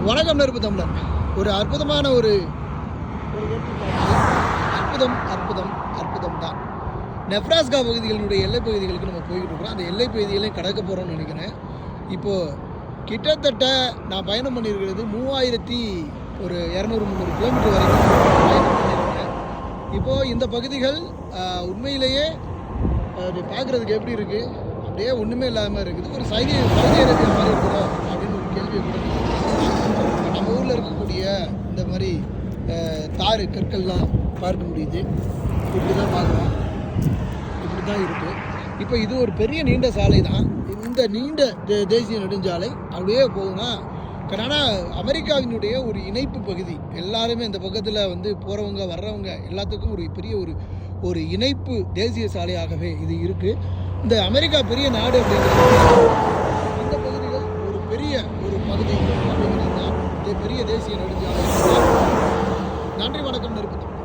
வணக்கம் நெருப்பு தமிழன். ஒரு அற்புதமான ஒரு அற்புதம் அற்புதம் அற்புதம் தான். நெப்ராஸ்கா பகுதிகளினுடைய எல்லை பகுதிகளுக்கு நம்ம போய்கிட்டு இருக்கிறோம். அந்த எல்லை பகுதிகளையும் கடக்க போகிறோம்னு நினைக்கிறேன். இப்போது கிட்டத்தட்ட நான் பயணம் பண்ணியிருக்கிறது 3200-300 கிலோமீட்டர் வரைக்கும் பயணம் பண்ணியிருக்கிறேன். இப்போது இந்த பகுதிகள் உண்மையிலேயே அது பார்க்குறதுக்கு எப்படி இருக்குது, அப்படியே ஒன்றுமே இல்லாமல் இருக்குது. ஒரு சவுதி அரேபியா மாதிரி இருக்குதோ அப்படின்னு ஒரு கேள்வியை கூட நம்ம ஊரில் இருக்கக்கூடிய இந்த மாதிரி தாறு கற்கள்லாம் பார்க்க முடியுது. இப்படி தான் பார்க்குறோம், இப்படி தான் இருக்குது. இப்போ இது ஒரு பெரிய நீண்ட சாலை தான். இந்த நீண்ட தேசிய நெடுஞ்சாலை அப்படியே போகுதுன்னா கனடா அமெரிக்காவினுடைய ஒரு இணைப்பு பகுதி. எல்லாருமே இந்த பக்கத்தில் வந்து போகிறவங்க வர்றவங்க எல்லாத்துக்கும் ஒரு பெரிய ஒரு இணைப்பு தேசிய சாலையாகவே இது இருக்குது. இந்த அமெரிக்கா பெரிய நாடு அப்படிங்கிறது இந்த பகுதிகள் ஒரு பெரிய ஒரு பகுதி அப்படிங்கிறது தான் பெரிய தேசிய நெடுஞ்சாலை. நன்றி, வணக்கம். நெருப்பு.